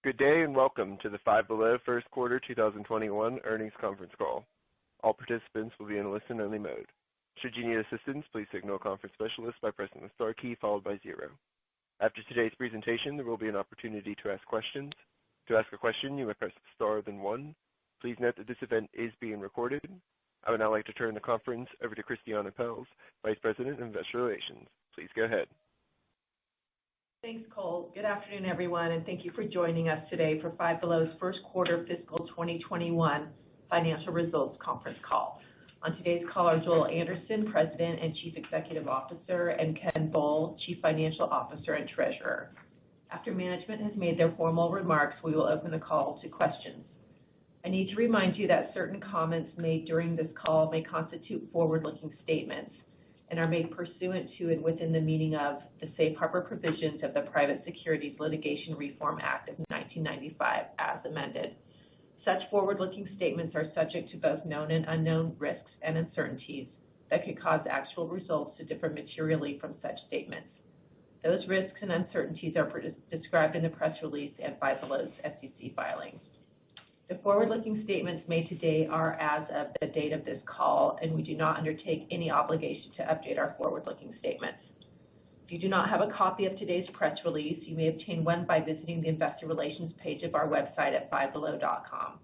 Good day and welcome to the Five Below First Quarter 2021 Earnings Conference Call. All participants will be in a listen-only mode. Should you need assistance, please signal a conference specialist by pressing the star key followed by 0. After today's presentation, there will be an opportunity to ask questions. To ask a question, you may press star then 1. Please note that this event is being recorded. I would now like to turn the conference over to Christiana Pels, Vice President of Investor Relations. Please go ahead. Thanks, Cole. Good afternoon, everyone, and thank you for joining us today for Five Below's First Quarter Fiscal 2021 Financial Results Conference Call. On today's call are Joel Anderson, President and Chief Executive Officer, and Ken Bull, Chief Financial Officer and Treasurer. After management has made their formal remarks, we will open the call to questions. I need to remind you that certain comments made during this call may constitute forward-looking statements and are made pursuant to and within the meaning of the Safe Harbor provisions of the Private Securities Litigation Reform Act of 1995, as amended. Such forward-looking statements are subject to both known and unknown risks and uncertainties that could cause actual results to differ materially from such statements. Those risks and uncertainties are described in the press release and Five Below's SEC filings. The forward-looking statements made today are as of the date of this call, and we do not undertake any obligation to update our forward-looking statements. If you do not have a copy of today's press release, you may obtain one by visiting the Investor Relations page of our website at fivebelow.com.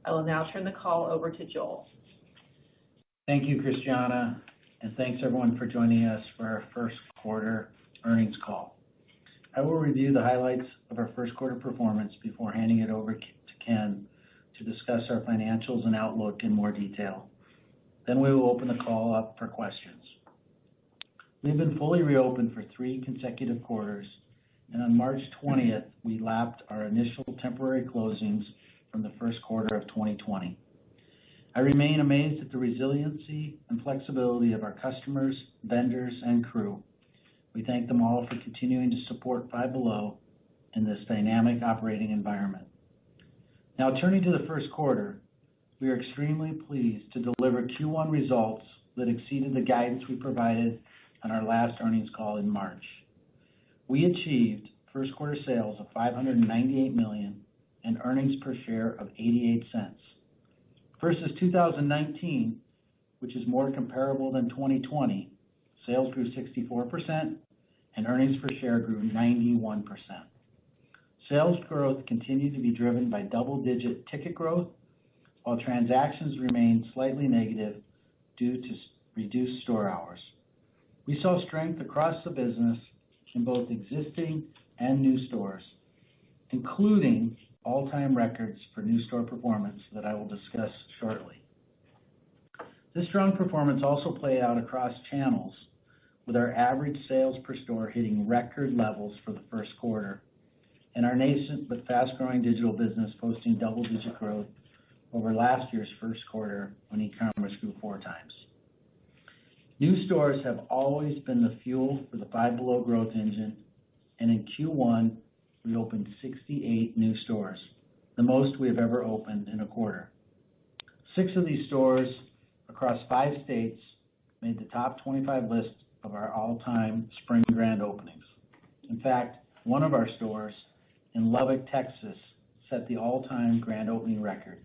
I will now turn the call over to Joel. Thank you, Christiana, and thanks everyone for joining us for our first quarter earnings call. I will review the highlights of our first quarter performance before handing it over to Ken to discuss our financials and outlook in more detail. Then we will open the call up for questions. We've been fully reopened for 3 consecutive quarters, and on March 20th, we lapped our initial temporary closings from the first quarter of 2020. I remain amazed at the resiliency and flexibility of our customers, vendors, and crew. We thank them all for continuing to support Five Below in this dynamic operating environment. Now, turning to the first quarter, we are extremely pleased to deliver Q1 results that exceeded the guidance we provided on our last earnings call in March. We achieved first quarter sales of $598 million and earnings per share of 88 cents. Versus 2019, which is more comparable than 2020, sales grew 64% and earnings per share grew 91%. Sales growth continued to be driven by double-digit ticket growth, while transactions remained slightly negative due to reduced store hours. We saw strength across the business in both existing and new stores, including all-time records for new store performance that I will discuss shortly. This strong performance also played out across channels, with our average sales per store hitting record levels for the first quarter, and our nascent but fast-growing digital business posting double-digit growth over last year's first quarter when e-commerce grew 4 times. New stores have always been the fuel for the Five Below growth engine, and in Q1, we opened 68 new stores, the most we have ever opened in a quarter. 6 of these stores across 5 states made the top 25 list of our all-time spring grand openings. In fact, one of our stores in Lubbock, Texas, set the all-time grand opening record.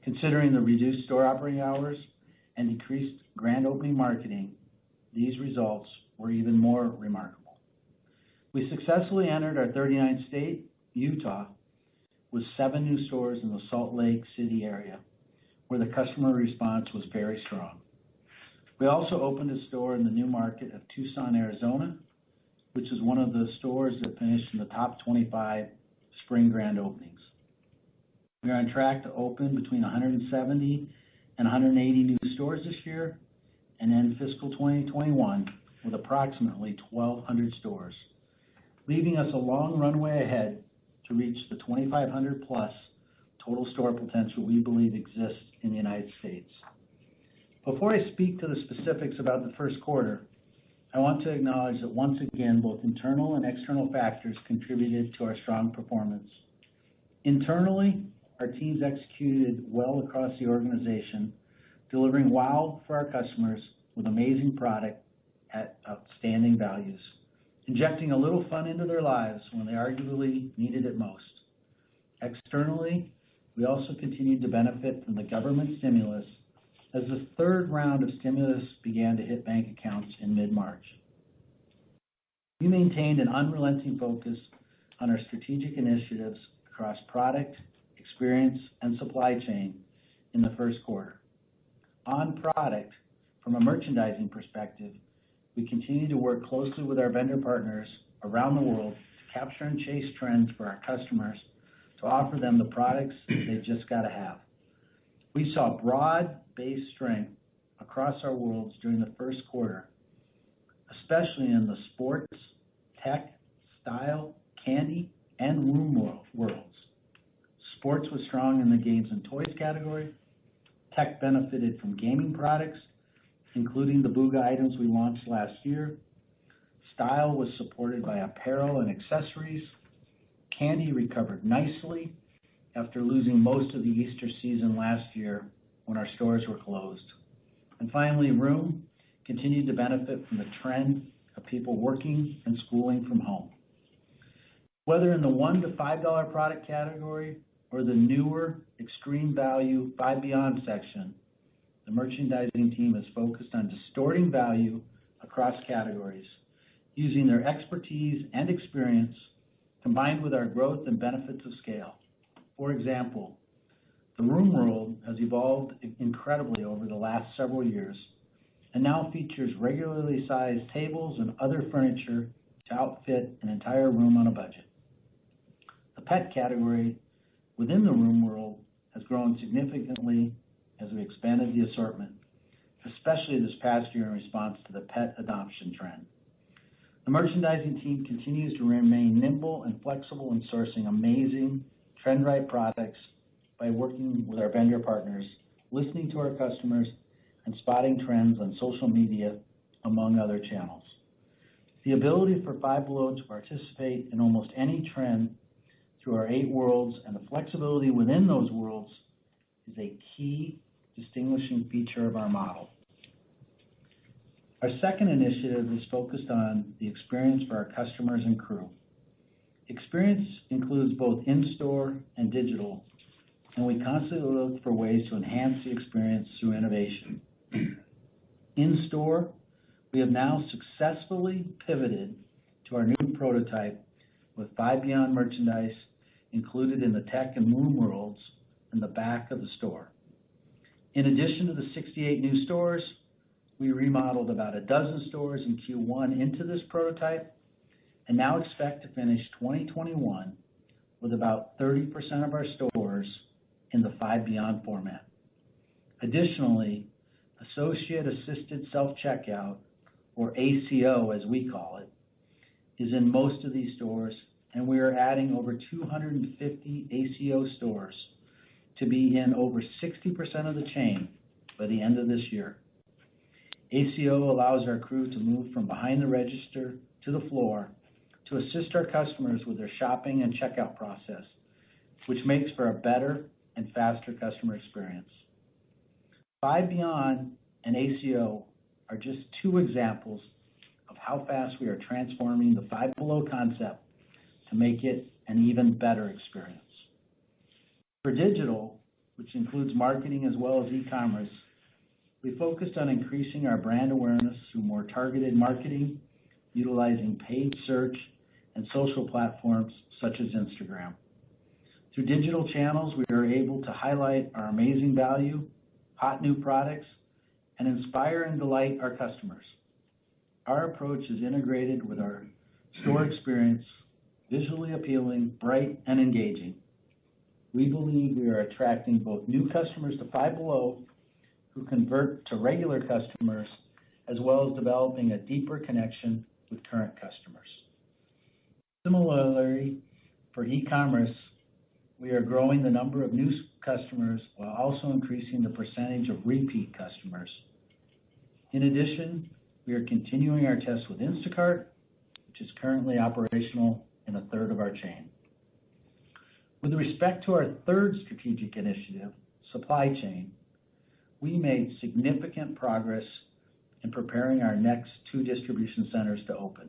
Considering the reduced store operating hours and decreased grand opening marketing, these results were even more remarkable. We successfully entered our 39th state, Utah, with 7 new stores in the Salt Lake City area, where the customer response was very strong. We also opened a store in the new market of Tucson, Arizona, which is one of the stores that finished in the top 25 spring grand openings. We are on track to open between 170 and 180 new stores this year and end fiscal 2021 with approximately 1,200 stores, leaving us a long runway ahead to reach the 2,500 plus total store potential we believe exists in the United States. Before I speak to the specifics about the first quarter, I want to acknowledge that once again, both internal and external factors contributed to our strong performance. Internally, our teams executed well across the organization, delivering wow for our customers with amazing product at outstanding values, injecting a little fun into their lives when they arguably needed it most. Externally, we also continued to benefit from the government stimulus as the third round of stimulus began to hit bank accounts in mid-March. We maintained an unrelenting focus on our strategic initiatives across product, experience, and supply chain in the first quarter. On product, from a merchandising perspective, we continue to work closely with our vendor partners around the world to capture and chase trends for our customers to offer them the products they've just got to have. We saw broad-based strength across our worlds during the first quarter, especially in the sports, tech, style, candy, and room worlds. Sports was strong in the games and toys category. Tech benefited from gaming products, including the Booga items we launched last year. Style was supported by apparel and accessories. Candy recovered nicely after losing most of the Easter season last year when our stores were closed. And finally, room continued to benefit from the trend of people working and schooling from home. Whether in the $1 to $5 product category or the newer extreme value Five Beyond section, the merchandising team is focused on distorting value across categories, using their expertise and experience combined with our growth and benefits of scale. For example, the room world has evolved incredibly over the last several years and now features regularly sized tables and other furniture to outfit an entire room on a budget. The pet category within the room world has grown significantly as we expanded the assortment, especially this past year in response to the pet adoption trend. The merchandising team continues to remain nimble and flexible in sourcing amazing, trend-right products by working with our vendor partners, listening to our customers, and spotting trends on social media, among other channels. The ability for Five Below to participate in almost any trend through our 8 worlds and the flexibility within those worlds is a key distinguishing feature of our model. Our second initiative is focused on the experience for our customers and crew. Experience includes both in-store and digital, and we constantly look for ways to enhance the experience through innovation. In-store, we have now successfully pivoted to our new prototype with Five Beyond merchandise included in the tech and room worlds in the back of the store. In addition to the 68 new stores, we remodeled about a dozen stores in Q1 into this prototype and now expect to finish 2021 with about 30% of our stores in the Five Beyond format. Additionally, Associate Assisted Self-Checkout, or ACO as we call it, is in most of these stores, and we are adding over 250 ACO stores to be in over 60% of the chain by the end of this year. ACO allows our crew to move from behind the register to the floor to assist our customers with their shopping and checkout process, which makes for a better and faster customer experience. Five Beyond and ACO are just 2 examples of how fast we are transforming the Five Below concept to make it an even better experience. For digital, which includes marketing as well as e-commerce, we focused on increasing our brand awareness through more targeted marketing, utilizing paid search and social platforms such as Instagram. Through digital channels, we are able to highlight our amazing value, hot new products, and inspire and delight our customers. Our approach is integrated with our store experience, visually appealing, bright, and engaging. We believe we are attracting both new customers to Five Below who convert to regular customers, as well as developing a deeper connection with current customers. Similarly, for e-commerce, we are growing the number of new customers while also increasing the percentage of repeat customers. In addition, we are continuing our test with Instacart, which is currently operational in a third of our chain. With respect to our third strategic initiative, supply chain, we made significant progress in preparing our next 2 distribution centers to open.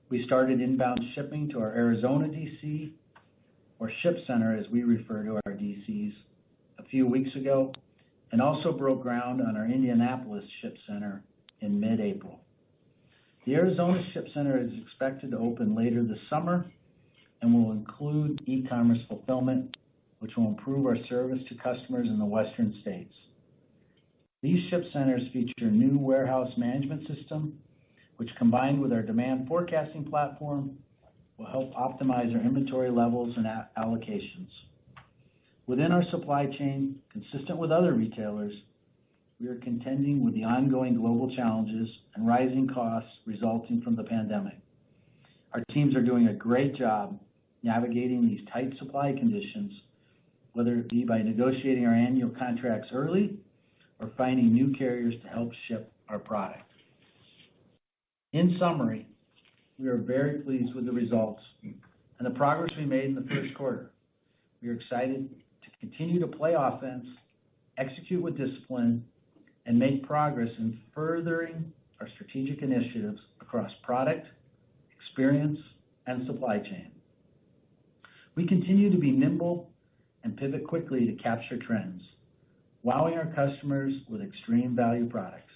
We started inbound shipping to our Arizona DC or Ship Center as we refer to our DCs, a few weeks ago, and also broke ground on our Indianapolis Ship Center in mid-April. The Arizona Ship Center is expected to open later this summer and will include e-commerce fulfillment, which will improve our service to customers in the western states. These ship centers feature a new warehouse management system, which combined with our demand forecasting platform, will help optimize our inventory levels and allocations. Within our supply chain, consistent with other retailers, we are contending with the ongoing global challenges and rising costs resulting from the pandemic. Our teams are doing a great job navigating these tight supply conditions, whether it be by negotiating our annual contracts early or finding new carriers to help ship our product. In summary, we are very pleased with the results and the progress we made in the first quarter. We are excited to continue to play offense, execute with discipline, and make progress in furthering our strategic initiatives across product, experience, and supply chain. We continue to be nimble and pivot quickly to capture trends, wowing our customers with extreme value products.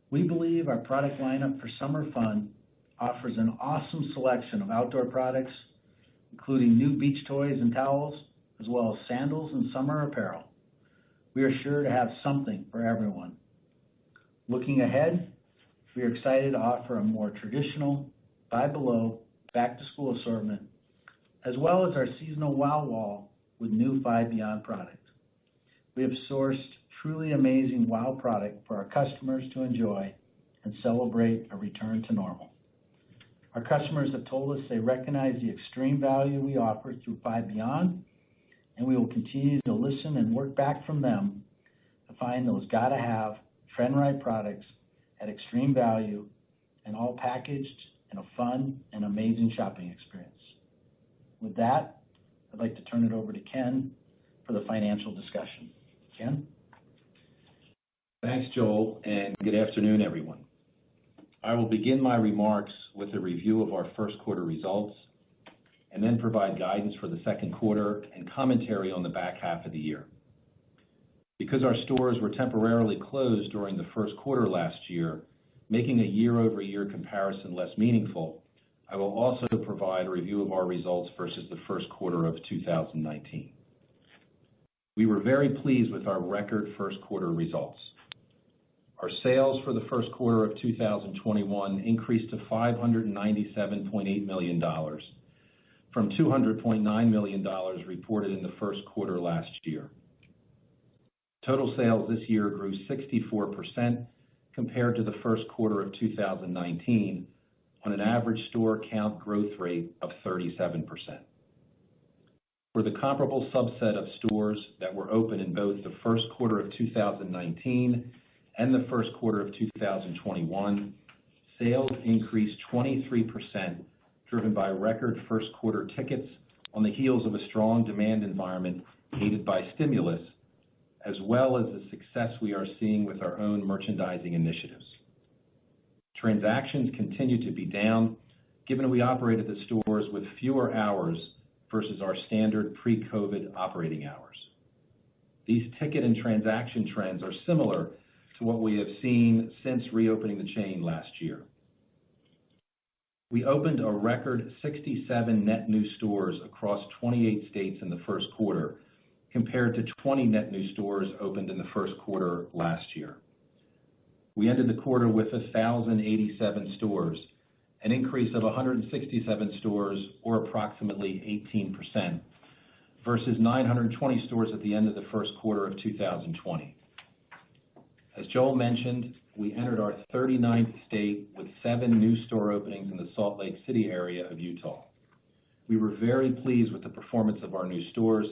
We believe our product lineup for summer fun offers an awesome selection of outdoor products, including new beach toys and towels, as well as sandals and summer apparel. We are sure to have something for everyone. Looking ahead, we are excited to offer a more traditional Five Below back-to-school assortment, as well as our seasonal wow wall with new Five Beyond product. We have sourced truly amazing wow product for our customers to enjoy and celebrate a return to normal. Our customers have told us they recognize the extreme value we offer through Five Beyond, and we will continue to listen and work back from them to find those gotta-have, trend-right products at extreme value and all packaged in a fun and amazing shopping experience. With that, I'd like to turn it over to Ken for the financial discussion. Ken? Thanks, Joel, and good afternoon, everyone. I will begin my remarks with a review of our first quarter results and then provide guidance for the second quarter and commentary on the back half of the year. Because our stores were temporarily closed during the first quarter last year, making a year-over-year comparison less meaningful, I will also provide a review of our results versus the first quarter of 2019. We were very pleased with our record first quarter results. Our sales for the first quarter of 2021 increased to $597.8 million from $200.9 million reported in the first quarter last year. Total sales this year grew 64% compared to the first quarter of 2019 on an average store count growth rate of 37%. For the comparable subset of stores that were open in both the first quarter of 2019 and the first quarter of 2021, sales increased 23%, driven by record first quarter tickets on the heels of a strong demand environment aided by stimulus, as well as the success we are seeing with our own merchandising initiatives. Transactions continue to be down, given we operated the stores with fewer hours versus our standard pre-COVID operating hours. These ticket and transaction trends are similar to what we have seen since reopening the chain last year. We opened a record 67 net new stores across 28 states in the first quarter, compared to 20 net new stores opened in the first quarter last year. We ended the quarter with 1,087 stores, an increase of 167 stores, or approximately 18%, versus 920 stores at the end of the first quarter of 2020. As Joel mentioned, we entered our 39th state with 7 new store openings in the Salt Lake City area of Utah. We were very pleased with the performance of our new stores,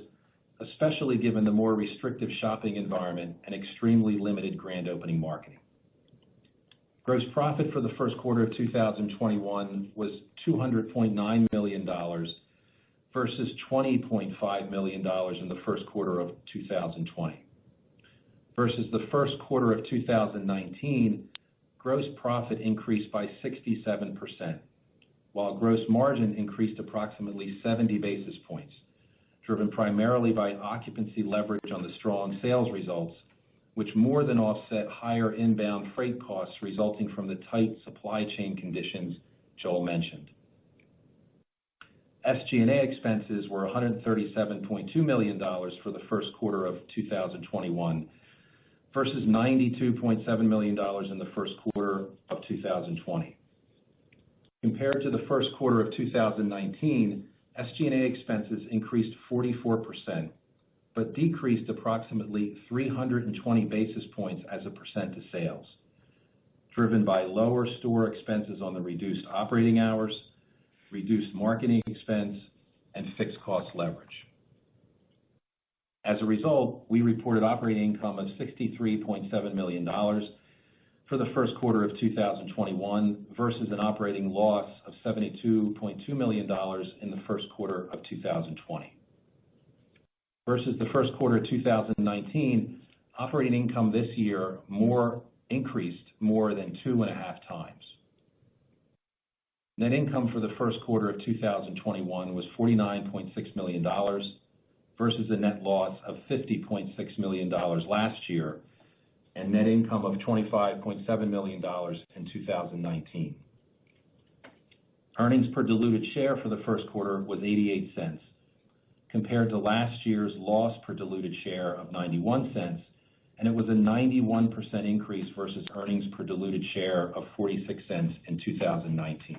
especially given the more restrictive shopping environment and extremely limited grand opening marketing. Gross profit for the first quarter of 2021 was $200.9 million versus $20.5 million in the first quarter of 2020. Versus the first quarter of 2019, gross profit increased by 67%, while gross margin increased approximately 70 basis points, driven primarily by occupancy leverage on the strong sales results, which more than offset higher inbound freight costs resulting from the tight supply chain conditions Joel mentioned. SG&A expenses were $137.2 million for the first quarter of 2021 versus $92.7 million in the first quarter of 2020. Compared to the first quarter of 2019, SG&A expenses increased 44%, but decreased approximately 320 basis points as a percent of sales, driven by lower store expenses on the reduced operating hours, reduced marketing expense, and fixed cost leverage. As a result, we reported operating income of $63.7 million for the first quarter of 2021 versus an operating loss of $72.2 million in the first quarter of 2020. Versus the first quarter of 2019, operating income this year increased more than 2.5 times. Net income for the first quarter of 2021 was $49.6 million versus a net loss of $50.6 million last year, and net income of $25.7 million in 2019. Earnings per diluted share for the first quarter was 88 cents, compared to last year's loss per diluted share of 91 cents, and it was a 91% increase versus earnings per diluted share of 46 cents in 2019.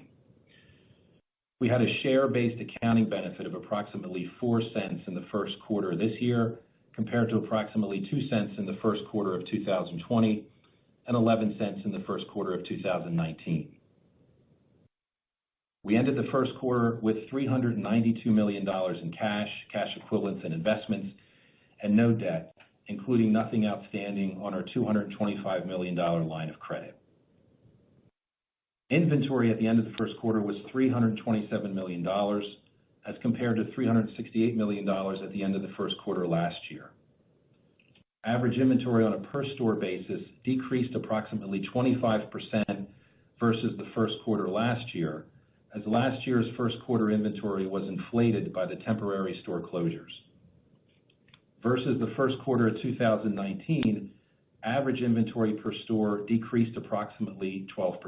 We had a share-based accounting benefit of approximately 4 cents in the first quarter this year, compared to approximately 2 cents in the first quarter of 2020 and 11 cents in the first quarter of 2019. We ended the first quarter with $392 million in cash equivalents, and investments, and no debt, including nothing outstanding on our $225 million line of credit. Inventory at the end of the first quarter was $327 million, as compared to $368 million at the end of the first quarter last year. Average inventory on a per-store basis decreased approximately 25% versus the first quarter last year, as last year's first quarter inventory was inflated by the temporary store closures. Versus the first quarter of 2019, average inventory per store decreased approximately 12%.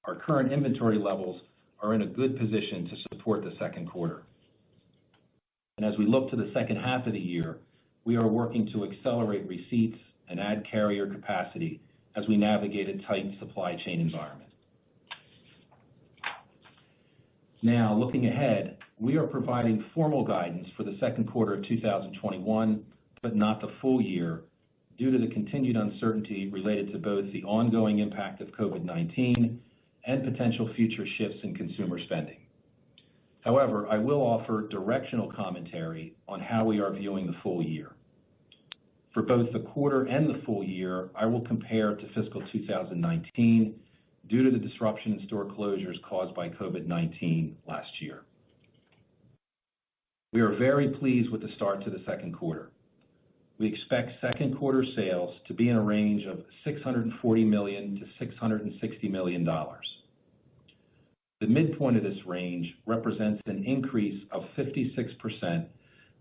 Our current inventory levels are in a good position to support the second quarter. And as we look to the second half of the year, we are working to accelerate receipts and add carrier capacity as we navigate a tight supply chain environment. Now, looking ahead, we are providing formal guidance for the second quarter of 2021, but not the full year, due to the continued uncertainty related to both the ongoing impact of COVID-19 and potential future shifts in consumer spending. However, I will offer directional commentary on how we are viewing the full year. For both the quarter and the full year, I will compare to fiscal 2019 due to the disruption in store closures caused by COVID-19 last year. We are very pleased with the start to the second quarter. We expect second quarter sales to be in a range of $640 million to $660 million. The midpoint of this range represents an increase of 56%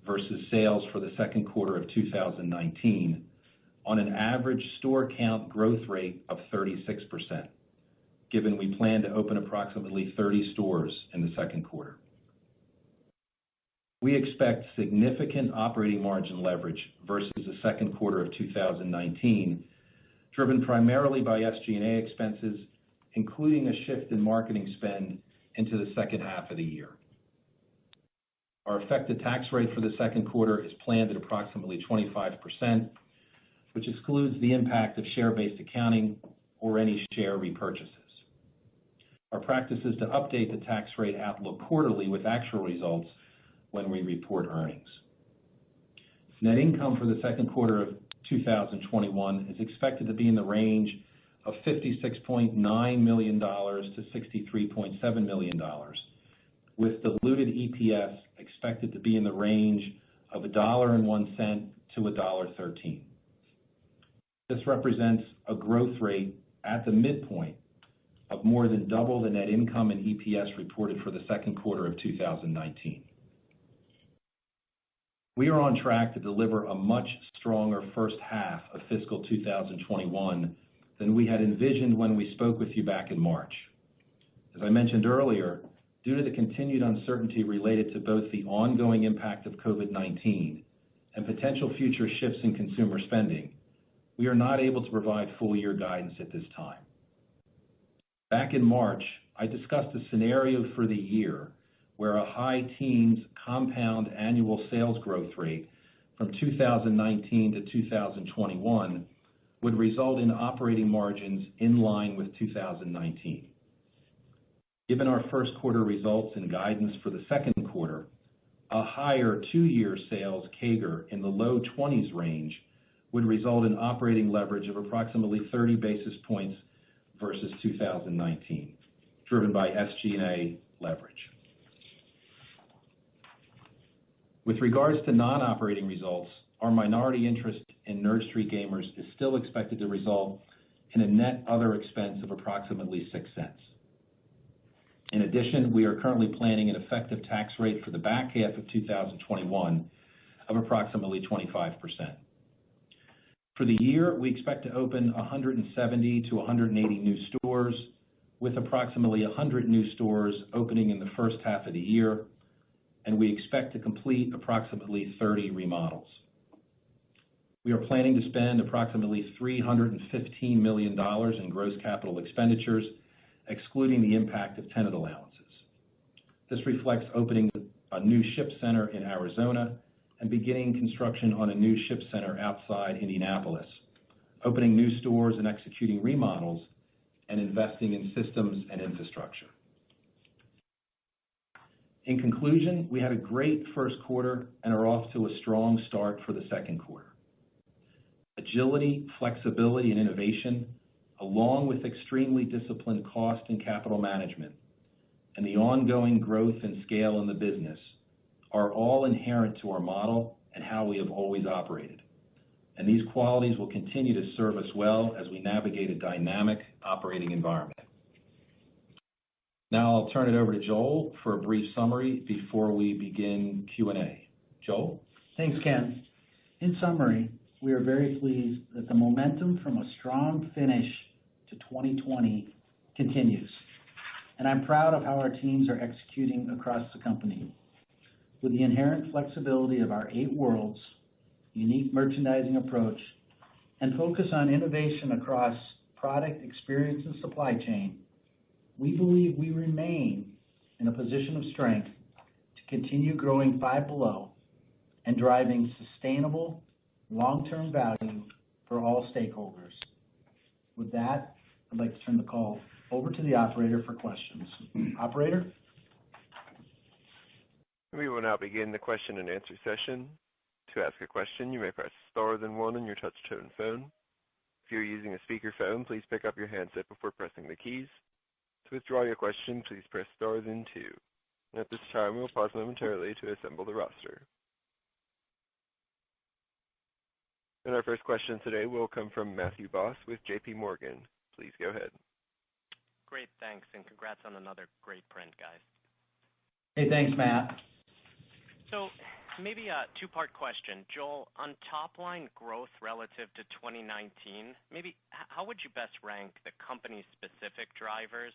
versus sales for the second quarter of 2019 on an average store count growth rate of 36%, given we plan to open approximately 30 stores in the second quarter. We expect significant operating margin leverage versus the second quarter of 2019, driven primarily by SG&A expenses, including a shift in marketing spend into the second half of the year. Our effective tax rate for the second quarter is planned at approximately 25%, which excludes the impact of share-based accounting or any share repurchases. Our practice is to update the tax rate outlook quarterly with actual results when we report earnings. Net income for the second quarter of 2021 is expected to be in the range of $56.9 million to $63.7 million, with diluted EPS expected to be in the range of $1.01 to $1.13. This represents a growth rate at the midpoint of more than double the net income and EPS reported for the second quarter of 2019. We are on track to deliver a much stronger first half of fiscal 2021 than we had envisioned when we spoke with you back in March. As I mentioned earlier, due to the continued uncertainty related to both the ongoing impact of COVID-19 and potential future shifts in consumer spending, we are not able to provide full year guidance at this time. Back in March, I discussed a scenario for the year where a high teens compound annual sales growth rate from 2019 to 2021 would result in operating margins in line with 2019. Given our first quarter results and guidance for the second quarter, a higher 2-year sales CAGR in the low 20s range would result in operating leverage of approximately 30 basis points versus 2019, driven by SG&A leverage. With regards to non-operating results, our minority interest in Nerd Street Gamers is still expected to result in a net other expense of approximately $0.06. In addition, we are currently planning an effective tax rate for the back half of 2021 of approximately 25%. For the year, we expect to open 170 to 180 new stores, with approximately 100 new stores opening in the first half of the year, and we expect to complete approximately 30 remodels. We are planning to spend approximately $315 million in gross capital expenditures, excluding the impact of tenant allowances. This reflects opening a new ship center in Arizona and beginning construction on a new ship center outside Indianapolis, opening new stores and executing remodels, and investing in systems and infrastructure. In conclusion, we had a great first quarter and are off to a strong start for the second quarter. Agility, flexibility, and innovation, along with extremely disciplined cost and capital management, and the ongoing growth and scale in the business, are all inherent to our model and how we have always operated. And these qualities will continue to serve us well as we navigate a dynamic operating environment. Now I'll turn it over to Joel for a brief summary before we begin Q&A. Joel? Thanks, Ken. In summary, we are very pleased that the momentum from a strong finish to 2020 continues, and I'm proud of how our teams are executing across the company. With the inherent flexibility of our 8 worlds, unique merchandising approach, and focus on innovation across product, experience, and supply chain, we believe we remain in a position of strength to continue growing Five Below and driving sustainable, long-term value for all stakeholders. With that, I'd like to turn the call over to the operator for questions. Operator? We will now begin the question and answer session. To ask a question, you may press star then 1 on your touch-tone phone. If you're using a speakerphone, please pick up your handset before pressing the keys. To withdraw your question, please press star then 2. And at this time, we'll pause momentarily to assemble the roster. And our first question today will come from Matthew Boss with J.P. Morgan. Please go ahead. Great, thanks, and congrats on another great print, guys. Hey, thanks, Matt. So maybe a 2-part question. Joel, on top-line growth relative to 2019, maybe how would you best rank the company's specific drivers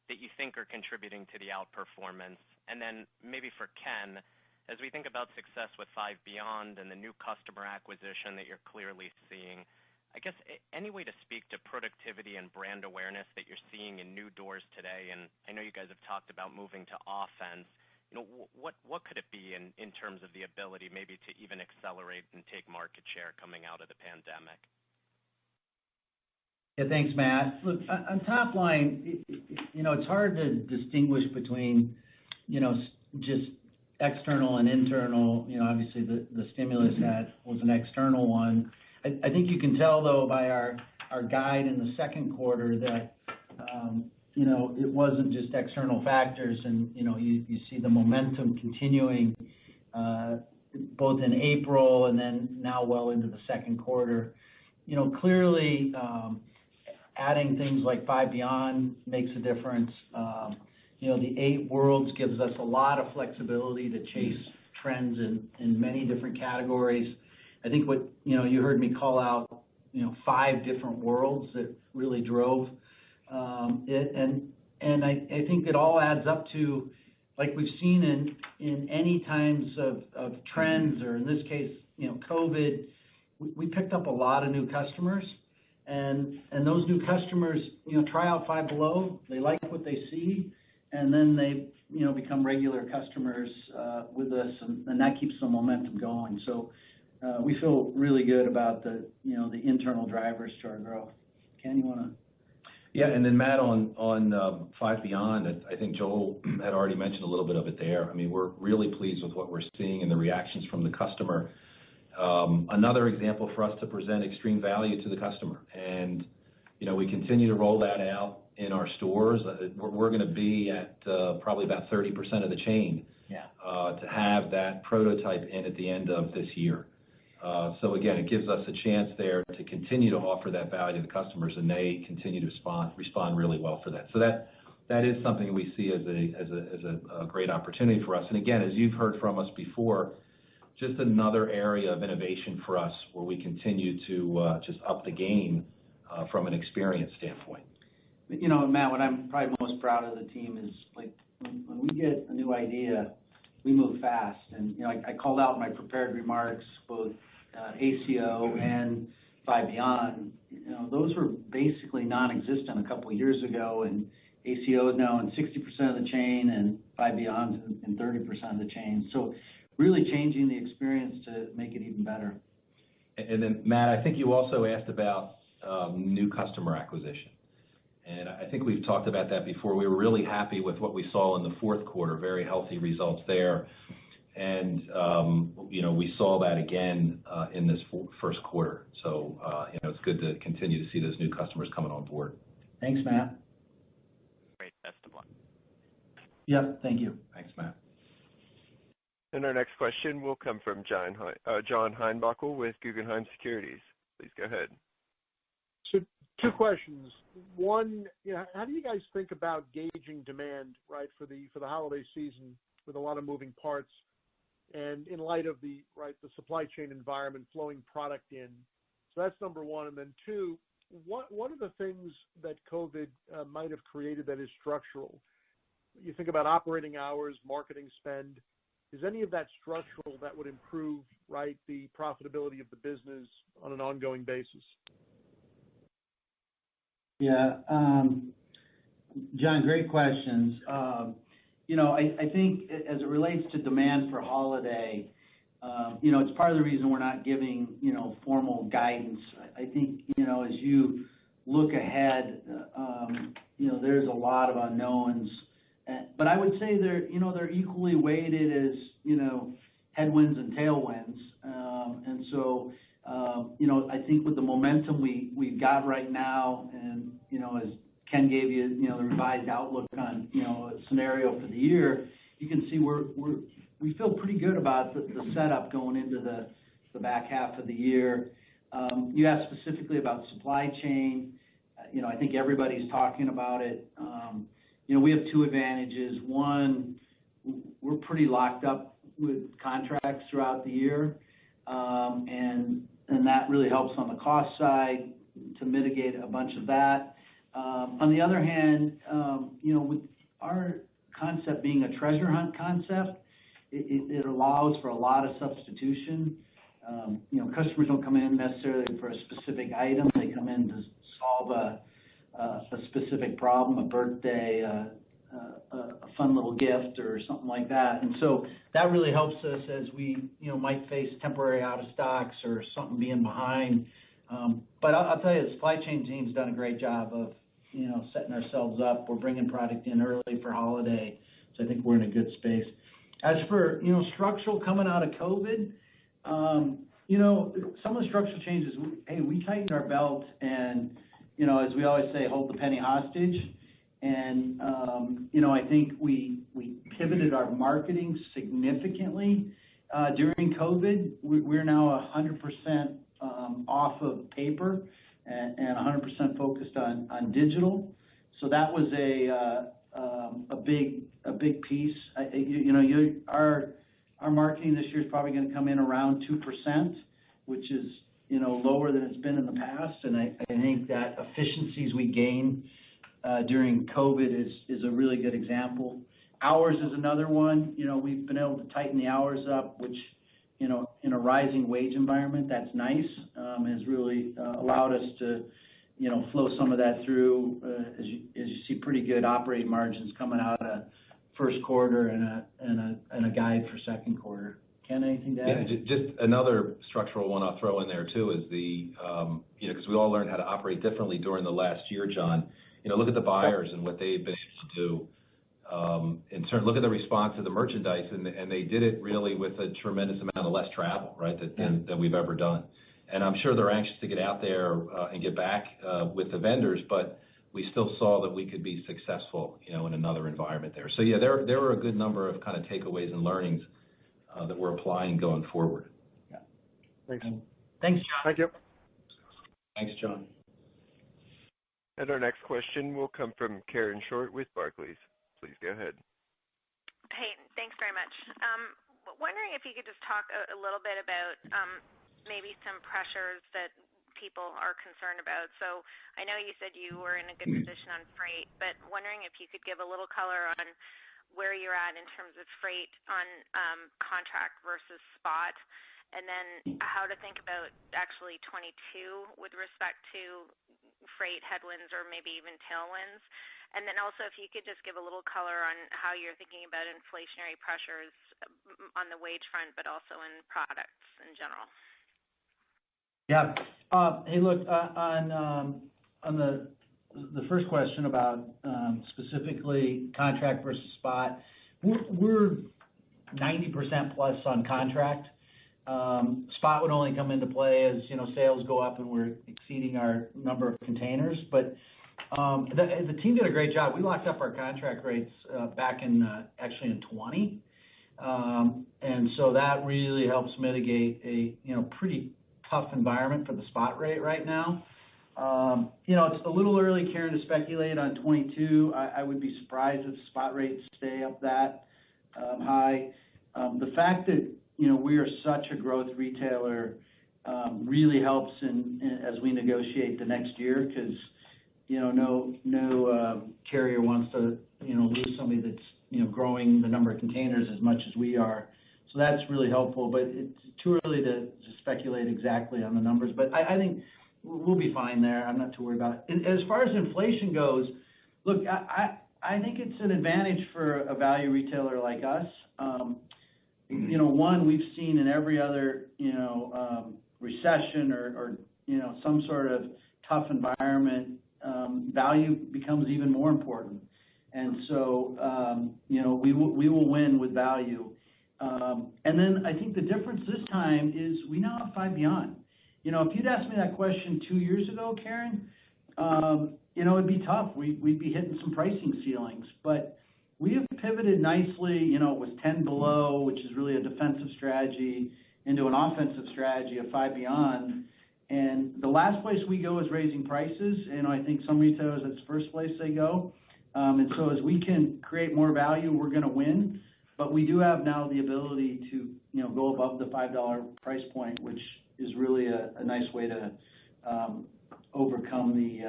that you think are contributing to the outperformance? And then maybe for Ken, as we think about success with Five Beyond and the new customer acquisition that you're clearly seeing, I guess any way to speak to productivity and brand awareness that you're seeing in new doors today? And I know you guys have talked about moving to offense. You know, what could it be in terms of the ability maybe to even accelerate and take market share coming out of the pandemic? Yeah, thanks, Matt. Look, on top line, it's hard to distinguish between, just external and internal. Obviously the stimulus was an external one. I think you can tell, though, by our guide in the second quarter that, it wasn't just external factors, and, you see the momentum continuing both in April and then now well into the second quarter. Clearly, adding things like Five Beyond makes a difference. The 8 worlds gives us a lot of flexibility to chase trends in many different categories. I think what, you heard me call out, 5 different worlds that really drove it. And I think it all adds up to, like we've seen in any times of trends, or in this case, COVID, we picked up a lot of new customers. And those new customers, try out Five Below, they like what they see, and then they, become regular customers with us, and that keeps the momentum going. So we feel really good about the internal drivers to our growth. Ken, you want to? Yeah, and then Matt, on Five Beyond, I think Joel had already mentioned a little bit of it there. I mean, we're really pleased with what we're seeing and the reactions from the customer. Another example for us to present extreme value to the customer. And, we continue to roll that out in our stores. We're going to be at probably about 30% of the chain to have that prototype in at the end of this year. So again, it gives us a chance there to continue to offer that value to the customers, and they continue to respond really well for that. So that is something we see as a great opportunity for us. And again, as you've heard from us before, just another area of innovation for us where we continue to just up the game from an experience standpoint. Matt, what I'm probably most proud of the team is, like, when we get a new idea, we move fast. And, I called out in my prepared remarks both ACO and Five Beyond. Those were basically non-existent a couple of years ago, and ACO is now in 60% of the chain, and Five Beyond in 30% of the chain. So really changing the experience to make it even better. And then, Matt, I think you also asked about new customer acquisition. And I think we've talked about that before. We were really happy with what we saw in the fourth quarter, very healthy results there. And, we saw that again in this first quarter. So, it's good to continue to see those new customers coming on board. Thanks, Matt. Great. Best of luck. Yep, thank you. Thanks, Matt. And our next question will come from John Heinbockel with Guggenheim Securities. Please go ahead. So 2 questions. One, how do you guys think about gauging demand, right, for the holiday season with a lot of moving parts, and in light of the supply chain environment flowing product in? So that's number one. And then 2, what are the things that COVID might have created that is structural? You think about operating hours, marketing spend. Is any of that structural that would improve, the profitability of the business on an ongoing basis? Yeah, John, great questions. I think as it relates to demand for holiday, it's part of the reason we're not giving, formal guidance. I think, as you look ahead, there's a lot of unknowns. But I would say they're equally weighted as, headwinds and tailwinds. And so, I think with the momentum we've got right now, and, as Ken gave you, the revised outlook on, a scenario for the year, you can see we feel pretty good about the setup going into the back half of the year. You asked specifically about supply chain. I think everybody's talking about it. We have 2 advantages. One, we're pretty locked up with contracts throughout the year, and that really helps on the cost side to mitigate a bunch of that. On the other hand, with our concept being a treasure hunt concept, it allows for a lot of substitution. Customers don't come in necessarily for a specific item. They come in to solve a specific problem, a birthday, a fun little gift, or something like that. And so that really helps us as we, might face temporary out of stocks or something being behind. But I'll tell you, the supply chain team's done a great job of, setting ourselves up. We're bringing product in early for holiday, so I think we're in a good space. As for, structural coming out of COVID, some of the structural changes, we tightened our belt and, as we always say, hold the penny hostage. And, I think we pivoted our marketing significantly during COVID. We're now 100% off of paper and 100% focused on digital. So that was a big piece. Our our marketing this year is probably going to come in around 2%, which is, lower than it's been in the past. And I think that efficiencies we gained during COVID is a really good example. Hours is another one. We've been able to tighten the hours up, which, in a rising wage environment, that's nice. Has really allowed us to, flow some of that through as you see pretty good operating margins coming out of first quarter and a guide for second quarter. Ken, anything to add? Yeah, just another structural one I'll throw in there too is because we all learned how to operate differently during the last year, John. Look at the buyers and what they've been able to do. Look at the response to the merchandise, and they did it really with a tremendous amount of less travel, right, than we've ever done. And I'm sure they're anxious to get out there and get back with the vendors, but we still saw that we could be successful, in another environment there. So yeah, there were a good number of kind of takeaways and learnings that we're applying going forward. Yeah. Thanks. Thanks, John. Thank you. Thanks, John. And our next question will come from Karen Short with Barclays. Please go ahead. Hey, thanks very much. Wondering if you could just talk a little bit about maybe some pressures that people are concerned about. So I know you said you were in a good position on freight, but wondering if you could give a little color on where you're at in terms of freight on contract versus spot, and then how to think about actually 22 with respect to freight headwinds or maybe even tailwinds. And then also if you could just give a little color on how you're thinking about inflationary pressures on the wage front, but also in products in general. Yeah. Hey, look, on the first question about specifically contract versus spot, we're 90% plus on contract. Spot would only come into play as sales go up and we're exceeding our number of containers. But the team did a great job. We locked up our contract rates back in actually in 20, and so that really helps mitigate a pretty tough environment for the spot rate right now. It's a little early, Karen, to speculate on 22. I would be surprised if spot rates stay up that high. The fact that we are such a growth retailer really helps as we negotiate the next year, because no carrier wants to lose somebody that's growing the number of containers as much as we are. So that's really helpful, but it's too early to speculate exactly on the numbers. But I think we'll be fine there. I'm not too worried about it. As far as inflation goes, look, I think it's an advantage for a value retailer like us. One, we've seen in every other recession or some sort of tough environment, value becomes even more important. And so we will win with value. And then I think the difference this time is we now have Five Beyond. If you'd asked me that question 2 years ago, Karen, it'd be tough. We'd be hitting some pricing ceilings. But we have pivoted nicely. It was 10 below, which is really a defensive strategy, into an offensive strategy of Five Beyond. And the last place we go is raising prices. I think some retailers, that's the first place they go. And so as we can create more value, we're going to win. But we do have now the ability to, go above the $5 price point, which is really a nice way to overcome the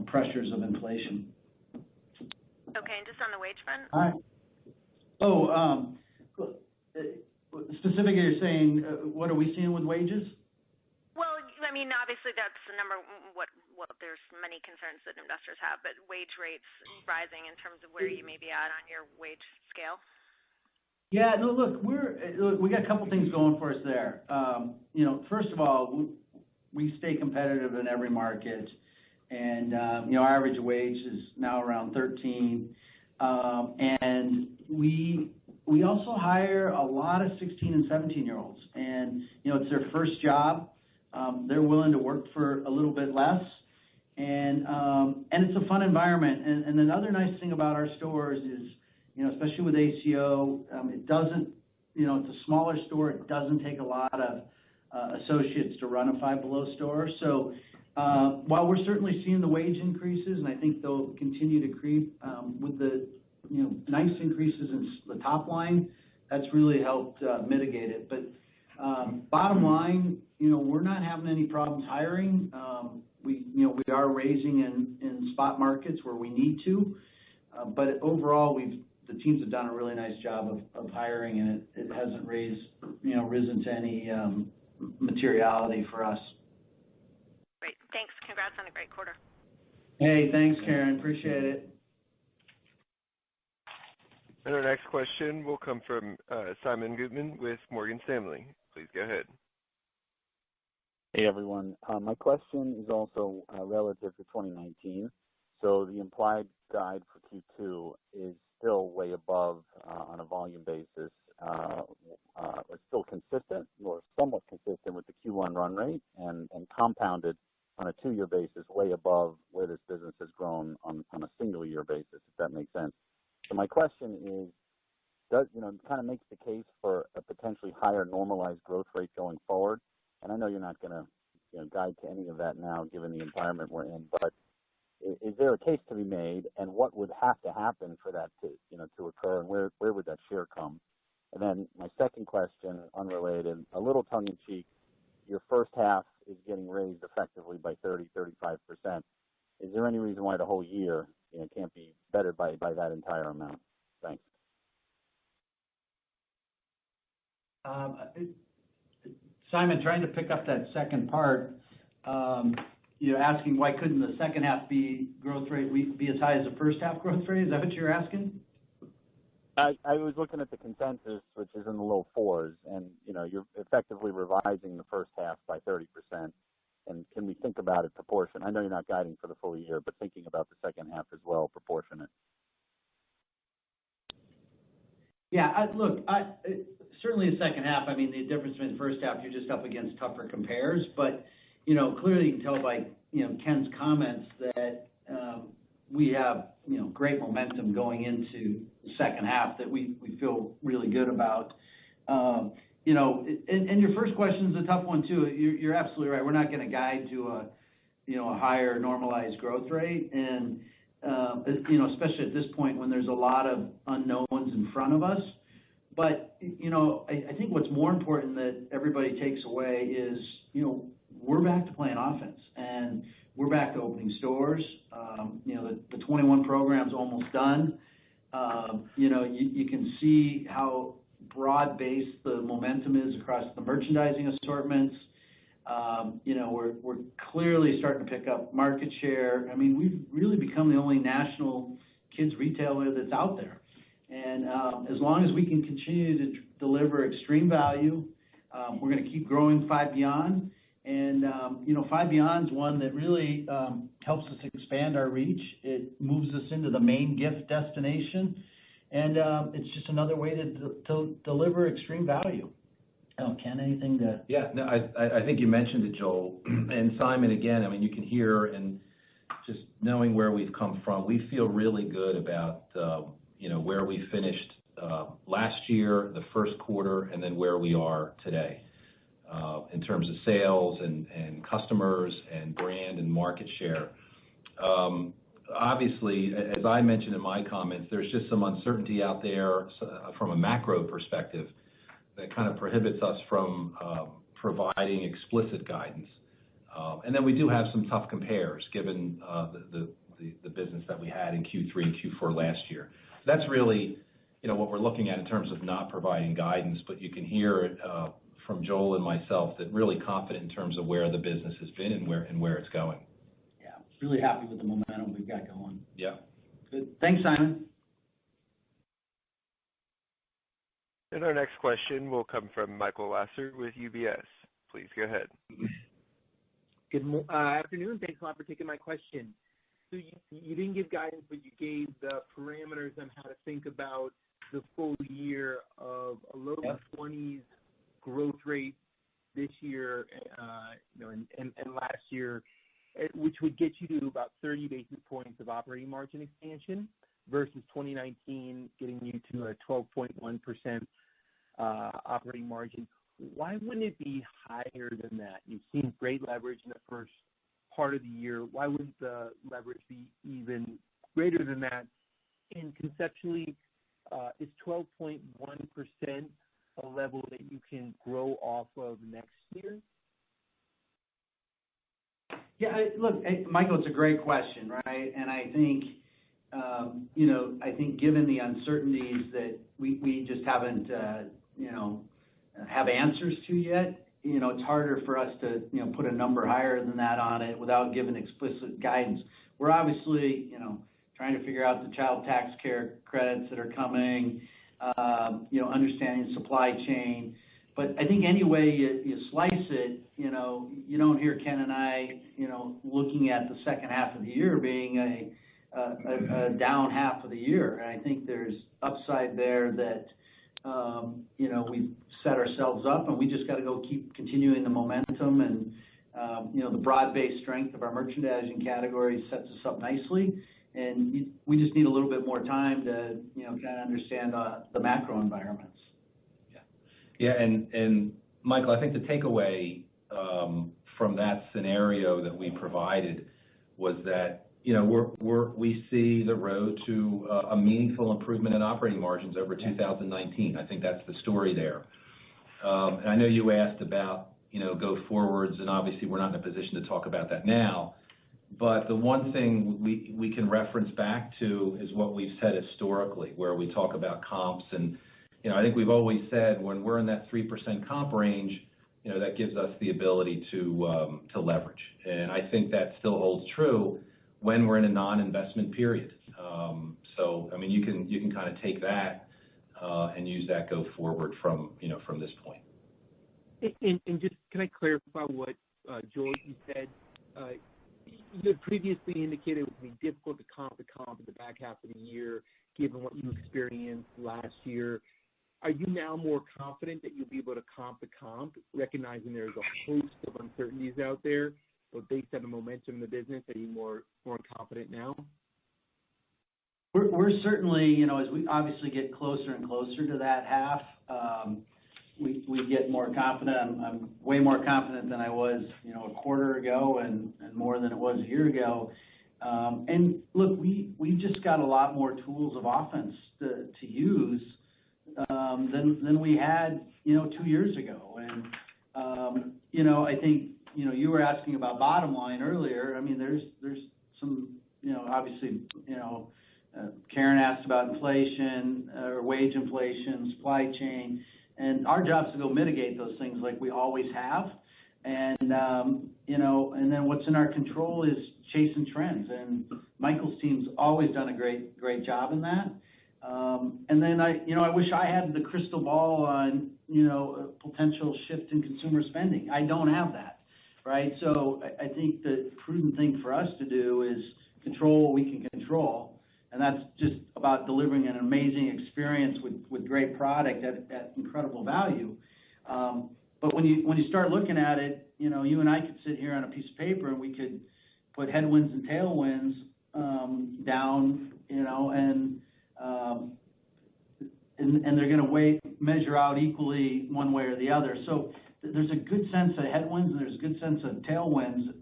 pressures of inflation. Okay, and just on the wage front? All right. Specifically, you're saying, what are we seeing with wages? Well, I mean, obviously that's the number. What there's many concerns that investors have, but wage rates rising in terms of where you may be at on your wage scale. Yeah, no, look, we got a couple things going for us there. First of all, we stay competitive in every market, and our average wage is now around 13, and we also hire a lot of 16 and 17-year-olds, and it's their first job. They're willing to work for a little bit less, and it's a fun environment. And another nice thing about our stores is, especially with ACO, it doesn't, it's a smaller store. It doesn't take a lot of associates to run a Five Below store. So while we're certainly seeing the wage increases, and I think they'll continue to creep with the nice increases in the top line, that's really helped mitigate it. But bottom line, we're not having any problems hiring. We are raising in spot markets where we need to, but overall, the teams have done a really nice job of hiring, and it hasn't risen to any materiality for us. Great. Thanks. Congrats on a great quarter. Hey, thanks, Karen. Appreciate it. And our next question will come from Simon Goodman with Morgan Stanley. Please go ahead. Hey, everyone. My question is also relative to 2019. So the implied guide for Q2 is still way above on a volume basis. It's still consistent or somewhat consistent with the Q1 run rate and compounded on a 2-year basis way above where this business has grown on a single year basis, if that makes sense. So my question is, kind of makes the case for a potentially higher normalized growth rate going forward. And I know you're not going to guide to any of that now, given the environment we're in, but is there a case to be made, and what would have to happen for that to occur, and where would that share come? And then my second question, unrelated, a little tongue-in-cheek, your first half is getting raised effectively by 30-35%. Is there any reason why the whole year can't be better by that entire amount? Thanks. Simon, trying to pick up that second part, you're asking why couldn't the second half growth rate be as high as the first half growth rate? Is that what you're asking? I was looking at the consensus, which is in the low 4s, and you're effectively revising the first half by 30%. And can we think about it proportion? I know you're not guiding for the full year, but thinking about the second half as well, proportionate. Yeah, certainly the second half. I mean, the difference between the first half, you're just up against tougher compares. But clearly you can tell by Ken's comments that we have great momentum going into the second half that we feel really good about. And your first question is a tough one too. You're absolutely right. We're not going to guide to a higher normalized growth rate, and especially at this point when there's a lot of unknowns in front of us. But I think what's more important that everybody takes away is we're back to playing offense, and we're back to opening stores. The 21 program's almost done. You can see how broad-based the momentum is across the merchandising assortments. We're clearly starting to pick up market share. I mean, we've really become the only national kids retailer that's out there. And as long as we can continue to deliver extreme value, we're going to keep growing Five Beyond. And, Five Beyond is one that really helps us expand our reach. It moves us into the main gift destination. And it's just another way to deliver extreme value. Ken, anything to... Yeah, no, I think you mentioned it, Joel. And Simon, again, I mean, you can hear, and just knowing where we've come from, we feel really good about, where we finished last year, the first quarter, and then where we are today. In terms of sales and customers and brand and market share. Obviously, as I mentioned in my comments, there's just some uncertainty out there from a macro perspective that kind of prohibits us from providing explicit guidance. And then we do have some tough compares given the business that we had in Q3 and Q4 last year. So that's really, what we're looking at in terms of not providing guidance, but you can hear it from Joel and myself that really confident in terms of where the business has been and where it's going. Yeah, really happy with the momentum we've got going. Yeah. Good. Thanks, Simon. And our next question will come from Michael Lasser with UBS. Please go ahead. Good afternoon. Thanks a lot for taking my question. So you didn't give guidance, but you gave the parameters on how to think about the full year of a low 20s growth rate this year, and last year, which would get you to about 30 basis points of operating margin expansion versus 2019 getting you to a 12.1% operating margin. Why wouldn't it be higher than that? You've seen great leverage in the first part of the year. Why wouldn't the leverage be even greater than that? And conceptually, is 12.1% a level that you can grow off of next year? Yeah, look, Michael, it's a great question, right? And I think, I think given the uncertainties that we just haven't, have answers to yet, it's harder for us to, put a number higher than that on it without giving explicit guidance. We're obviously, trying to figure out the child tax care credits that are coming, understanding supply chain. But I think any way you slice it, you don't hear Ken and I, looking at the second half of the year being a down half of the year. And I think there's upside there that, we've set ourselves up, and we just got to go keep continuing the momentum. And, the broad-based strength of our merchandising category sets us up nicely. And we just need a little bit more time to, kind of understand the macro environments. Yeah, and Michael, I think the takeaway from that scenario that we provided was that, we see the road to a meaningful improvement in operating margins over 2019. I think that's the story there. And I know you asked about, go forwards, and obviously we're not in a position to talk about that now. But the one thing we can reference back to is what we've said historically, where we talk about comps. And, I think we've always said when we're in that 3% comp range, that gives us the ability to leverage. And I think that still holds true when we're in a non-investment period. So, I mean, you can kind of take that and use that go forward from this point. And just, can I clarify what, Joel, you said? You had previously indicated it would be difficult to comp in the back half of the year, given what you experienced last year. Are you now more confident that you'll be able to comp, recognizing there's a host of uncertainties out there, but based on the momentum in the business, are you more confident now? We're certainly, as we obviously get closer and closer to that half, we get more confident. I'm way more confident than I was, a quarter ago and more than it was a year ago. And look, we just got a lot more tools of offense to use than we had, 2 years ago. And, I think, you were asking about bottom line earlier. I mean, there's some, obviously, Karen asked about inflation or wage inflation, supply chain, and our job is to go mitigate those things like we always have. And, and then what's in our control is chasing trends. And Michael's team's always done a great job in that. And then I wish I had the crystal ball on, a potential shift in consumer spending. I don't have that, right? So I think the prudent thing for us to do is control what we can control. And that's just about delivering an amazing experience with great product at incredible value. But when you start looking at it, you and I could sit here on a piece of paper and we could put headwinds and tailwinds down, and they're going to measure out equally one way or the other. So there's a good sense of headwinds and there's a good sense of tailwinds.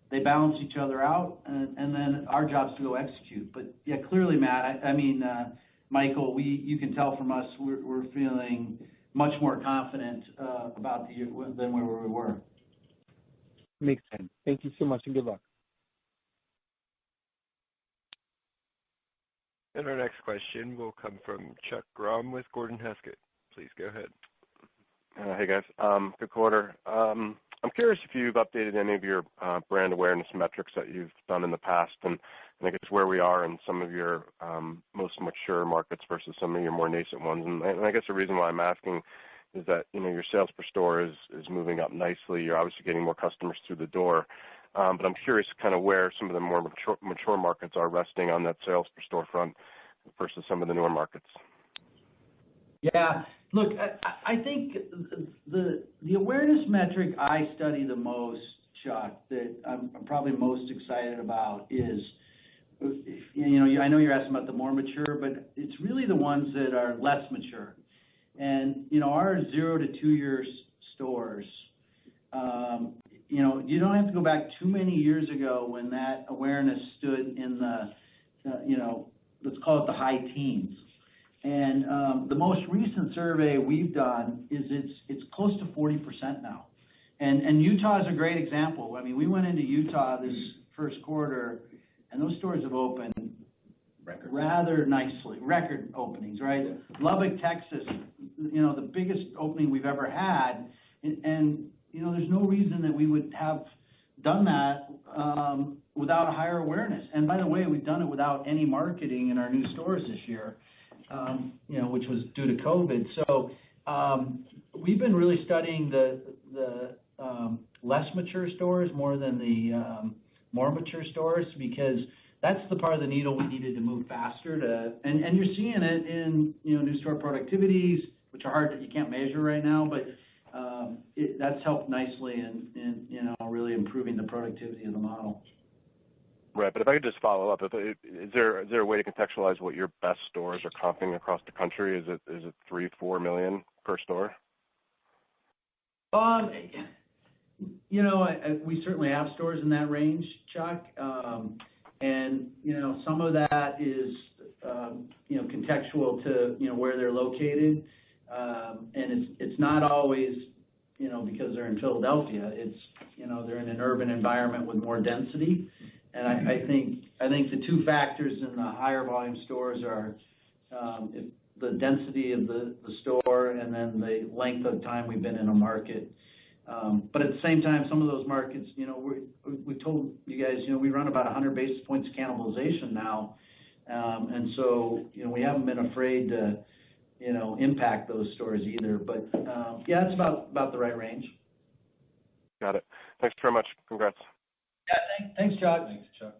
They balance each other out, and then our job is to go execute. But yeah, clearly, Matt, Michael, you can tell from us we're feeling much more confident about the year than where we were. Makes sense. Thank you so much, and good luck. And our next question will come from Chuck Grom with Gordon Haskett. Please go ahead. Hey, guys. Good quarter. I'm curious if you've updated any of your brand awareness metrics that you've done in the past, and I guess where we are in some of your most mature markets versus some of your more nascent ones. And I guess the reason why I'm asking is that, your sales per store is moving up nicely. You're obviously getting more customers through the door. But I'm curious kind of where some of the more mature markets are resting on that sales per store front versus some of the newer markets. Yeah. Look, I think the awareness metric I study the most, Chuck, that I'm probably most excited about is, I know you're asking about the more mature, but it's really the ones that are less mature. And, our 0 to 2 year stores, you don't have to go back too many years ago when that awareness stood in the, let's call it the high teens. And the most recent survey we've done is it's close to 40% now. And Utah is a great example. I mean, we went into Utah this first quarter, and those stores have opened rather nicely. Record openings, right? Lubbock, Texas, the biggest opening we've ever had. And there's no reason that we would have done that without a higher awareness. And by the way, we've done it without any marketing in our new stores this year, which was due to COVID. So we've been really studying the less mature stores more than the more mature stores, because that's the part of the needle we needed to move faster to, and you're seeing it in new store productivities, which are hard, that you can't measure right now, but that's helped nicely in really improving the productivity of the model. Right, but if I could just follow up, is there a way to contextualize what your best stores are comping across the country? Is it $3-4 million per store? We certainly have stores in that range, Chuck. And some of that is contextual to where they're located, and it's not always because they're in Philadelphia. It's they're in an urban environment with more density, and I think the two factors in the higher volume stores are the density of the store and then the length of time we've been in a market. But at the same time, some of those markets, we told you guys, we run about 100 basis points of cannibalization now. And so, we haven't been afraid to, impact those stores either. But, it's about the right range. Got it. Thanks very much. Congrats. Yeah, thanks, Chuck. Thanks, Chuck.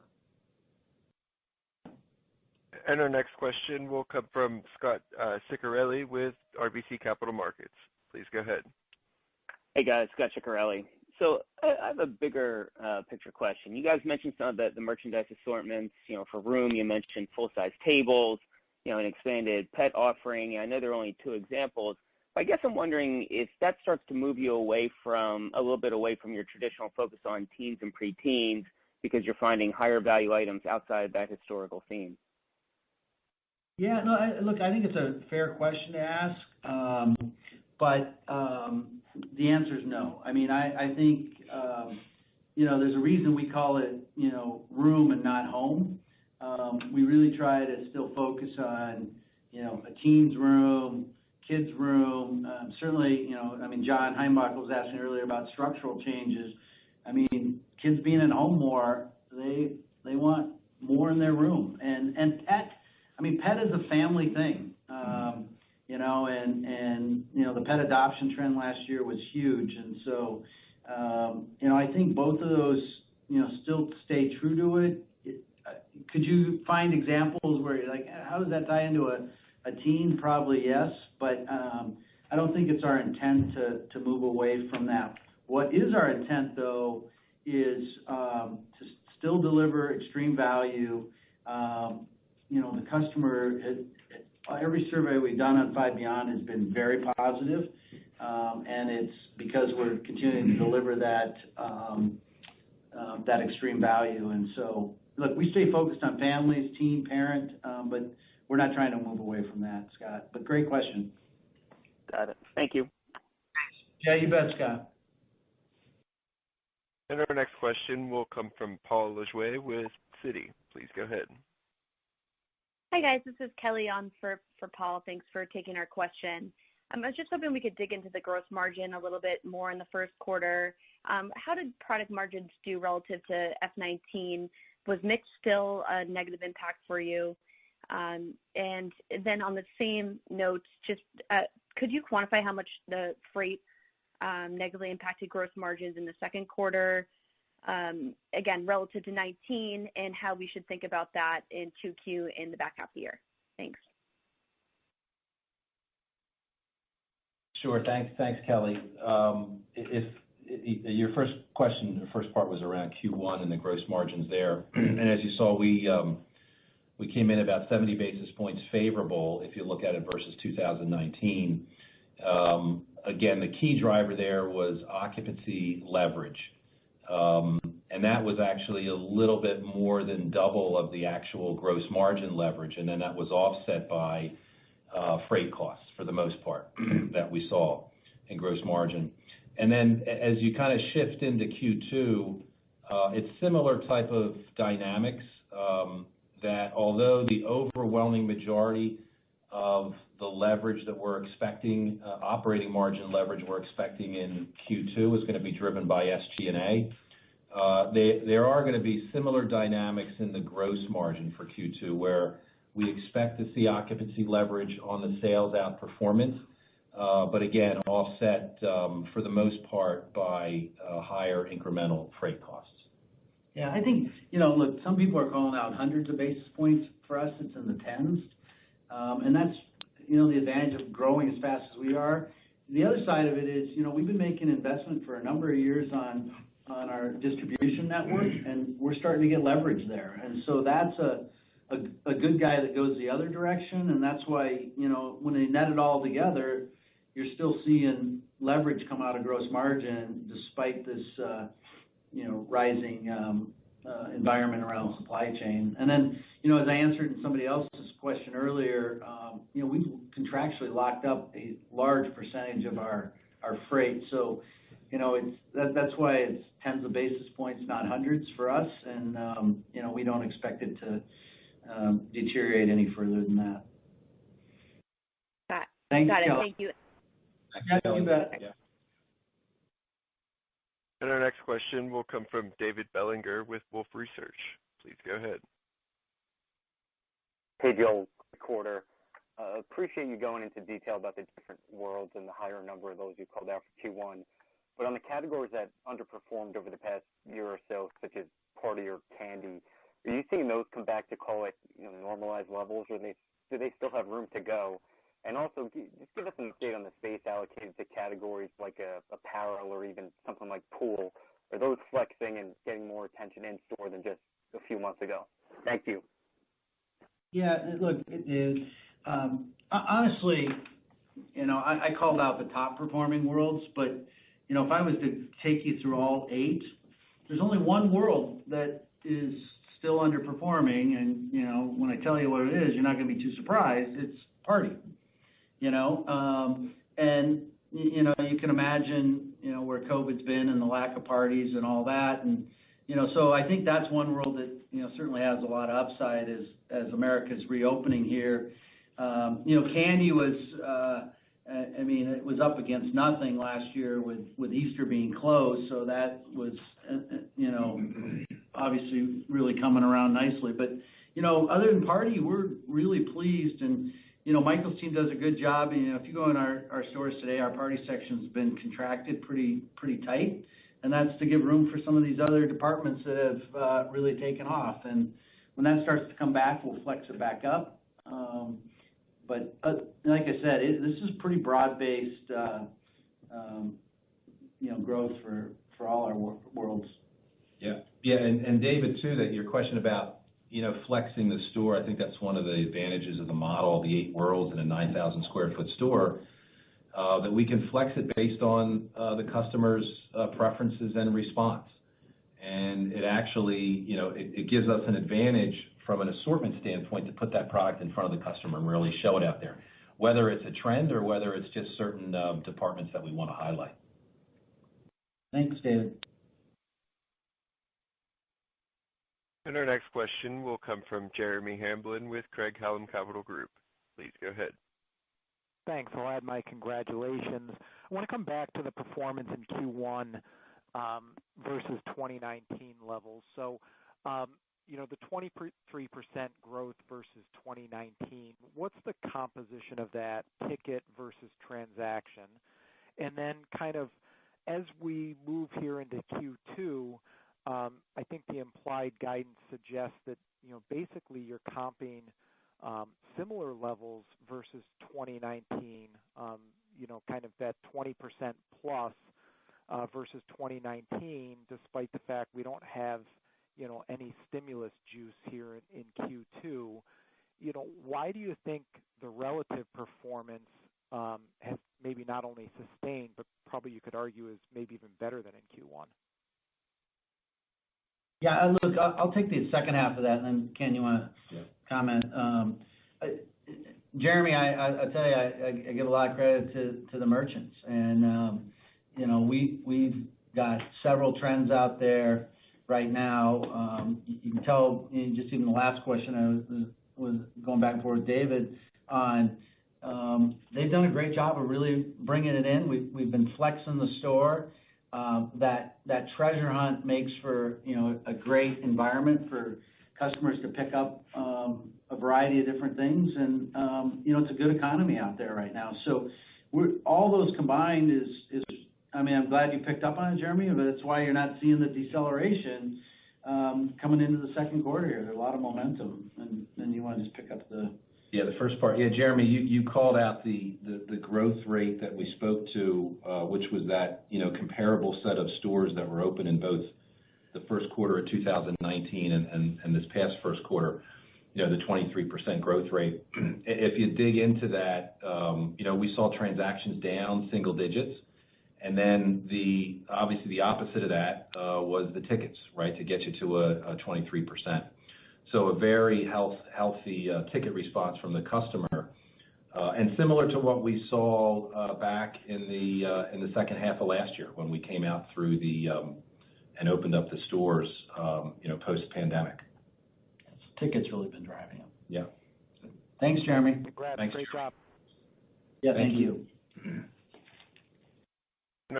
And our next question will come from Scott Ciccarelli with RBC Capital Markets. Please go ahead. Hey guys, Scott Ciccarelli. So I have a bigger picture question. You guys mentioned some of the merchandise assortments, for room. You mentioned full-size tables, an expanded pet offering. I know there are only two examples, but I guess I'm wondering if that starts to move you a little bit away from your traditional focus on teens and preteens, because you're finding higher value items outside that historical theme. Yeah, no, I think it's a fair question to ask, but the answer is no. I mean, I think, there's a reason we call it, room and not home. We really try to still focus on, a teen's room, kids' room. Certainly, John Heimbach was asking earlier about structural changes. I mean, kids being at home more, they want more in their room. And pet is a family thing. The pet adoption trend last year was huge. And so, I think both of those, still stay true to it. Could you find examples where you're like, how does that tie into a teen? Probably yes, but I don't think it's our intent to move away from that. What is our intent, though, is to still deliver extreme value. The customer, every survey we've done on Five Beyond has been very positive, and it's because we're continuing to deliver that extreme value. And so, look, we stay focused on families, teen, parent, but we're not trying to move away from that, Scott. But great question. Got it. Thank you. Yeah, you bet, Scott. And our next question will come from Paul Lejuez with Citi. Please go ahead. Hi guys, this is Kelly on for Paul. Thanks for taking our question. I was just hoping we could dig into the gross margin a little bit more in the first quarter. How did product margins do relative to F19? Was mix still a negative impact for you? And then on the same note, just could you quantify how much the freight negatively impacted gross margins in the second quarter? Again, relative to 19, and how we should think about that in 2Q in the back half of the year. Thanks. Sure. Thanks, Kelly. If your first question, the first part was around Q1 and the gross margins there. And as you saw, we came in about 70 basis points favorable if you look at it versus 2019. Again, the key driver there was occupancy leverage. And that was actually a little bit more than double of the actual gross margin leverage. And then that was offset by freight costs for the most part that we saw in gross margin. And then as you kind of shift into Q2, it's similar type of dynamics, that although the overwhelming majority of the leverage that we're expecting, operating margin leverage we're expecting in Q2 is going to be driven by SG&A. There are going to be similar dynamics in the gross margin for Q2, where we expect to see occupancy leverage on the sales outperformance, but again, offset for the most part by higher incremental freight costs. Yeah, I think, look, some people are calling out hundreds of basis points. For us, it's in the tens. And that's, the advantage of growing as fast as we are. The other side of it is, we've been making investment for a number of years on our distribution network, and we're starting to get leverage there. And so that's a good guy that goes the other direction, and that's why, when they net it all together, you're still seeing leverage come out of gross margin despite this, rising environment around supply chain. And then, as I answered in somebody else's question earlier, we've contractually locked up a large percentage of our freight. So, that's why it's tens of basis points, not hundreds for us. And, we don't expect it to deteriorate any further than that. Thanks, got it. Kelly. Thank you. Yeah, you bet. Yeah. And our next question will come from David Bellinger with Wolfe Research. Please go ahead. Hey, Joel, quarter. Appreciate you going into detail about the different worlds and the higher number of those you called out for Q1. But on the categories that underperformed over the past year or so, such as party or candy, are you seeing those come back to call it normalized levels, or do they still have room to go? And also, just give us an update on the space allocated to categories like apparel or even something like pool. Are those flexing and getting more attention in store than just a few months ago? Thank you. Yeah, look, it is. Honestly, I called out the top performing worlds, but, if I was to take you through all 8, there's only one world that is still underperforming. And, when I tell you what it is, you're not going to be too surprised. It's party. And, you can imagine, where COVID's been and the lack of parties and all that. And, so I think that's one world that, certainly has a lot of upside as America's reopening here. Candy was, it was up against nothing last year with Easter being closed. So that was, obviously really coming around nicely. But, other than party, we're really pleased. And, Michael's team does a good job. If you go in our stores today, our party section's been contracted pretty tight. And that's to give room for some of these other departments that have really taken off. And when that starts to come back, we'll flex it back up. But like I said, this is pretty broad-based, growth for all our worlds. Yeah. Yeah. And David, too, that your question about, flexing the store, I think that's one of the advantages of the model, the 8 worlds in a 9,000 square foot store, that we can flex it based on the customer's preferences and response. And it actually, it gives us an advantage from an assortment standpoint to put that product in front of the customer and really show it out there, whether it's a trend or whether it's just certain departments that we want to highlight. Thanks, David. And our next question will come from Jeremy Hamblin with Craig-Hallum Capital Group. Please go ahead. Thanks. I'll add my congratulations. I want to come back to the performance in Q1 versus 2019 levels. So, the 23% growth versus 2019, what's the composition of that, ticket versus transaction? And then kind of as we move here into Q2, I think the implied guidance suggests that, basically you're comping similar levels versus 2019, kind of that 20% plus versus 2019, despite the fact we don't have, any stimulus juice here in Q2. Why do you think the relative performance has maybe not only sustained, but probably you could argue is maybe even better than in Q1? Yeah, look, I'll take the second half of that, and then Ken, you want to comment? Jeremy, I tell you, I give a lot of credit to the merchants, and we've got several trends out there right now. You can tell in just even the last question I was going back and forth with David on. They've done a great job of really bringing it in. We've been flexing the store. That treasure hunt makes for a great environment for customers to pick up a variety of different things, and it's a good economy out there right now. So all those combined is I'm glad you picked up on it, Jeremy, but that's why you're not seeing the deceleration coming into the second quarter here. There's a lot of momentum, and then you want to just pick up the first part. Yeah, Jeremy, you called out the growth rate that we spoke to, which was that comparable set of stores that were open in both the first quarter of 2019 and this past first quarter, the 23% growth rate. If you dig into that, we saw transactions down single digits, and then obviously the opposite of that was the tickets, right, to get you to a 23%. So a very healthy ticket response from the customer, and similar to what we saw back in the second half of last year when we came out through and opened up the stores, post-pandemic. Tickets really been driving them. Yeah. Thanks, Jeremy. Congrats. Thanks. Great job. Yeah, thank you. And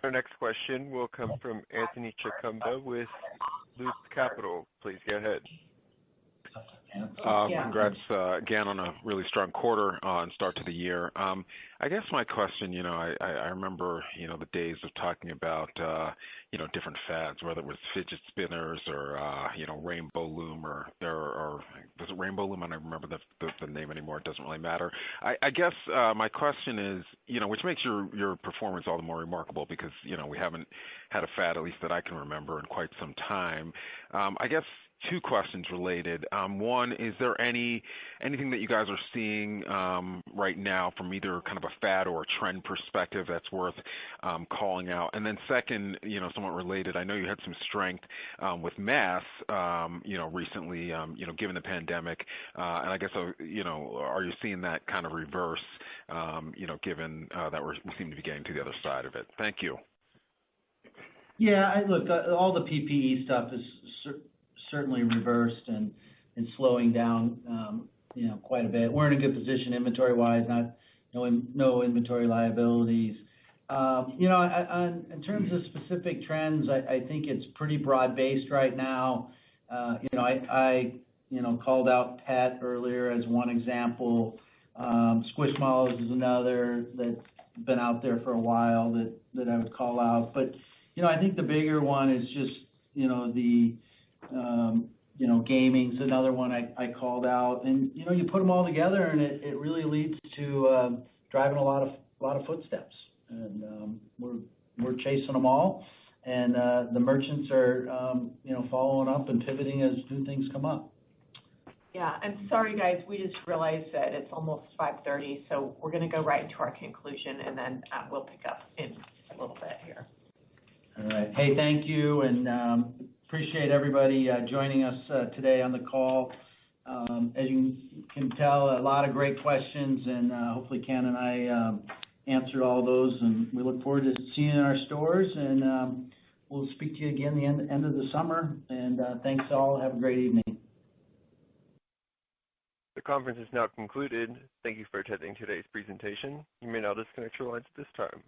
our next question will come from Anthony Chukumba with Loop Capital. Please go ahead. Congrats again on a really strong quarter and start to the year. I guess my question, I remember, the days of talking about, different fads, whether it was fidget spinners or, Rainbow Loom or was it Rainbow Loom? I don't remember the name anymore. It doesn't really matter. I guess my question is, which makes your performance all the more remarkable because, we haven't had a fad, at least that I can remember, in quite some time. I guess two questions related. One, is there anything that you guys are seeing right now from either kind of a fad or a trend perspective that's worth calling out? And then second, somewhat related, I know you had some strength with mass, recently, given the pandemic, and I guess, are you seeing that kind of reverse, given that we seem to be getting to the other side of it? Thank you. Yeah, look, all the PPE stuff is certainly reversed and slowing down, quite a bit. We're in a good position inventory-wise, no inventory liabilities. In terms of specific trends, I think it's pretty broad-based right now. I called out pet earlier as one example. Squishmallows is another that's been out there for a while that I would call out. But, I think the bigger one is just, gaming's another one I called out. And, you put them all together and it really leads to driving a lot of footsteps. And we're chasing them all. And the merchants are, following up and pivoting as new things come up. Yeah, I'm sorry, guys. We just realized that it's almost 5:30, so we're going to go right into our conclusion, and then we'll pick up in a little bit here. All right. Hey, thank you, and appreciate everybody joining us today on the call. As you can tell, a lot of great questions, and hopefully Ken and I answered all those, and we look forward to seeing you in our stores, and we'll speak to you again the end of the summer, and thanks all. Have a great evening. The conference is now concluded. Thank you for attending today's presentation. You may now disconnect your lines at this time.